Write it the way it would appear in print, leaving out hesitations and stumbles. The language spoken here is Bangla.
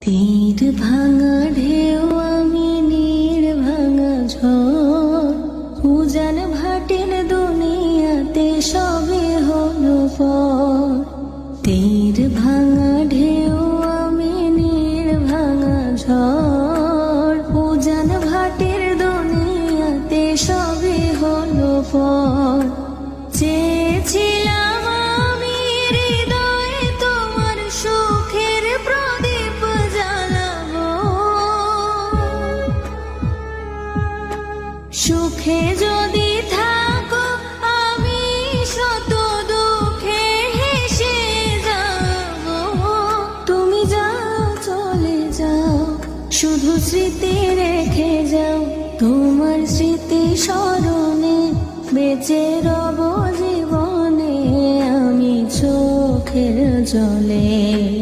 তীর ভাঙা ঢেউ আমি নীর ভাঙা ঝড়, উজান ভাটির দুনিয়াতে সবে হলো পর। তীর ভাঙা ঢেউ আমি নীর ভাঙা ঝড়, উজান ভাটির দুনিয়াতে সবে হলো পর। চেয়েছিলাম আমি হৃদয়ে তোমার সুখের প্রদীপ জ্বালাবো, সুখে যদি থাকো আমি শত দুঃখে হেসে যাব। তুমি যাও চলে যাও, শুধু স্মৃতি রেখে যাও, তোমার স্মৃতি স্মরণে বেঁচে রব জীবনে আমি চোখের জলে।